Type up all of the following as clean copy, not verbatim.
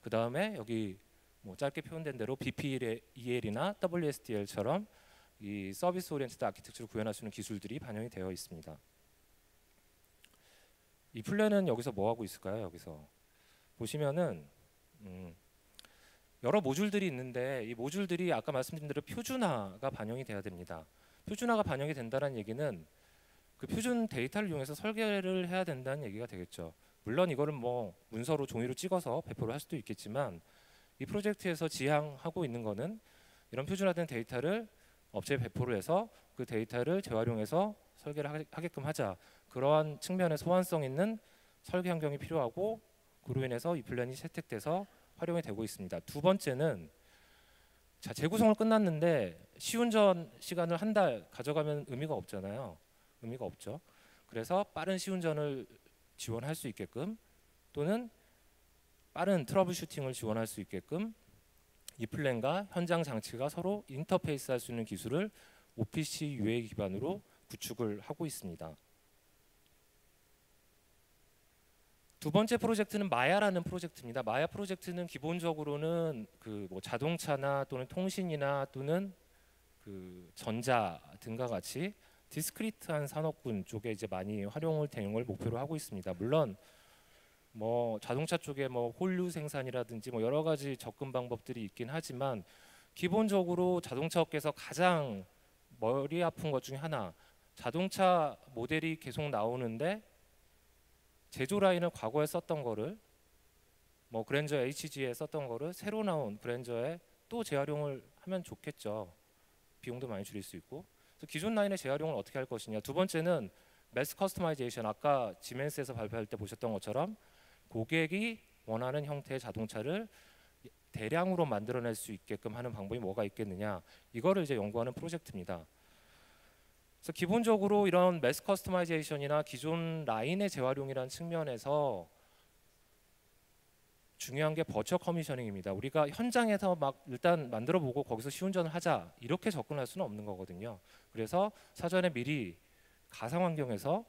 그 다음에 여기 뭐 짧게 표현된 대로 BPEL이나 WSDL처럼 이 서비스 오리엔티드 아키텍처를 구현할 수 있는 기술들이 반영이 되어 있습니다. 이 플랜은 여기서 뭐 하고 있을까요? 여기서 보시면은 여러 모듈들이 있는데 이 모듈들이 아까 말씀드린 대로 표준화가 반영이 돼야 됩니다. 표준화가 반영이 된다는 얘기는 그 표준 데이터를 이용해서 설계를 해야 된다는 얘기가 되겠죠. 물론 이거는 뭐 문서로 종이로 찍어서 배포를 할 수도 있겠지만 이 프로젝트에서 지향하고 있는 거는 이런 표준화된 데이터를 업체에 배포를 해서 그 데이터를 재활용해서 설계를 하게끔 하자. 그러한 측면의 소환성 있는 설계 환경이 필요하고 그로 인해서 이 플랜이 채택돼서 활용이 되고 있습니다. 두 번째는 자, 재구성을 끝났는데 시운전 시간을 한 달 가져가면 의미가 없잖아요. 의미가 없죠. 그래서 빠른 시운전을 지원할 수 있게끔 또는 빠른 트러블 슈팅을 지원할 수 있게끔 이 플랜과 현장 장치가 서로 인터페이스할 수 있는 기술을 OPC UA 기반으로 구축을 하고 있습니다. 두 번째 프로젝트는 마야라는 프로젝트입니다. 마야 프로젝트는 기본적으로는 그 뭐 자동차나 또는 통신이나 또는 그 전자 등과 같이 디스크리트한 산업군 쪽에 이제 많이 활용을 되는 걸 목표로 하고 있습니다. 물론 뭐 자동차 쪽에 뭐 홀류 생산이라든지 뭐 여러 가지 접근 방법들이 있긴 하지만 기본적으로 자동차 업계에서 가장 머리 아픈 것 중에 하나, 자동차 모델이 계속 나오는데 제조 라인을 과거에 썼던 거를 뭐 그랜저 HG에 썼던 거를 새로 나온 그랜저에 또 재활용을 하면 좋겠죠. 비용도 많이 줄일 수 있고. 그래서 기존 라인의 재활용을 어떻게 할 것이냐. 두 번째는 매스 커스터마이제이션. 아까 지멘스에서 발표할 때 보셨던 것처럼 고객이 원하는 형태의 자동차를 대량으로 만들어낼 수 있게끔 하는 방법이 뭐가 있겠느냐. 이거를 이제 연구하는 프로젝트입니다. 그래서 기본적으로 이런 매스 커스터마이제이션이나 기존 라인의 재활용이라는 측면에서 중요한 게 버처 커미셔닝입니다. 우리가 현장에서 막 일단 만들어보고 거기서 시운전을 하자 이렇게 접근할 수는 없는 거거든요. 그래서 사전에 미리 가상 환경에서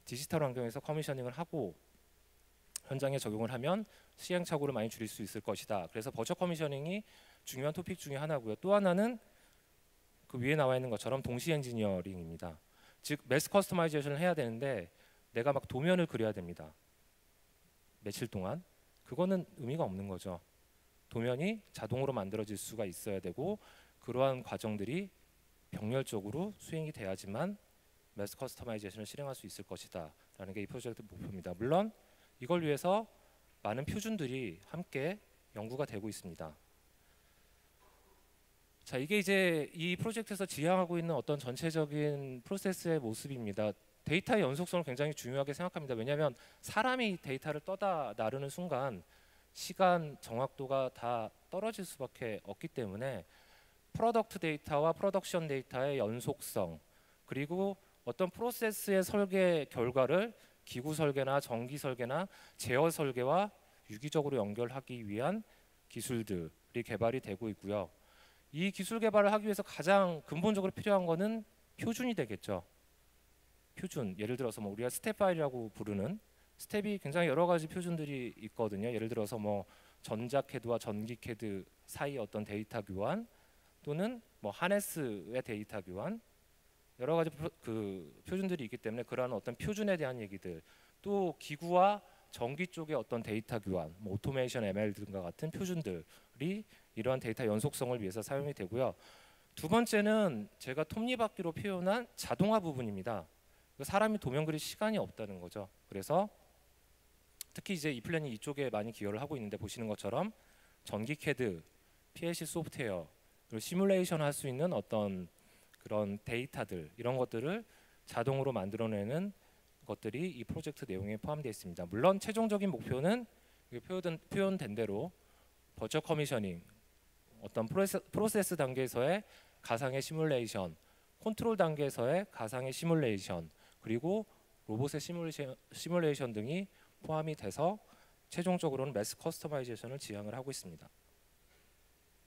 디지털 환경에서 커미셔닝을 하고 현장에 적용을 하면 시행착오를 많이 줄일 수 있을 것이다. 그래서 버처 커미셔닝이 중요한 토픽 중에 하나고요. 또 하나는 그 위에 나와 있는 것처럼 동시 엔지니어링입니다. 즉 매스 커스터마이제이션을 해야 되는데 내가 막 도면을 그려야 됩니다. 며칠 동안. 그거는 의미가 없는 거죠. 도면이 자동으로 만들어질 수가 있어야 되고 그러한 과정들이 병렬적으로 수행이 돼야지만 매스 커스터마이제이션을 실행할 수 있을 것이다 라는 게 이 프로젝트 목표입니다. 물론 이걸 위해서 많은 표준들이 함께 연구가 되고 있습니다. 자, 이게 이제 이 프로젝트에서 지향하고 있는 어떤 전체적인 프로세스의 모습입니다. 데이터의 연속성을 굉장히 중요하게 생각합니다. 왜냐하면 사람이 데이터를 떠다 나르는 순간 시간 정확도가 다 떨어질 수밖에 없기 때문에 프로덕트 데이터와 프로덕션 데이터의 연속성 그리고 어떤 프로세스의 설계 결과를 기구 설계나 전기 설계나 제어 설계와 유기적으로 연결하기 위한 기술들이 개발이 되고 있고요. 이 기술 개발을 하기 위해서 가장 근본적으로 필요한 거는 표준이 되겠죠. 표준, 예를 들어서 뭐 우리가 스텝 파일이라고 부르는 스텝이 굉장히 여러 가지 표준들이 있거든요. 예를 들어서 뭐 전자 캐드와 전기 캐드 사이 어떤 데이터 교환 또는 뭐 하네스의 데이터 교환 여러 가지 그 표준들이 있기 때문에 그러한 어떤 표준에 대한 얘기들 또 기구와 전기 쪽의 어떤 데이터 교환, 뭐 오토메이션 ML 등과 같은 표준들이 이러한 데이터 연속성을 위해서 사용이 되고요. 두 번째는 제가 톱니바퀴로 표현한 자동화 부분입니다. 사람이 도면 그릴 시간이 없다는 거죠. 그래서 특히 이제 이 플랜이 이쪽에 많이 기여를 하고 있는데 보시는 것처럼 전기 캐드, PLC 소프트웨어, 그리고 시뮬레이션 할 수 있는 어떤 그런 데이터들 이런 것들을 자동으로 만들어내는 것들이 이 프로젝트 내용에 포함되어 있습니다. 물론 최종적인 목표는 표현된 대로 버처 커미셔닝, 어떤 프로세스 단계에서의 가상의 시뮬레이션, 컨트롤 단계에서의 가상의 시뮬레이션, 그리고 로봇의 시뮬레이션 등이 포함이 돼서 최종적으로는 매스 커스터마이제이션을 지향을 하고 있습니다.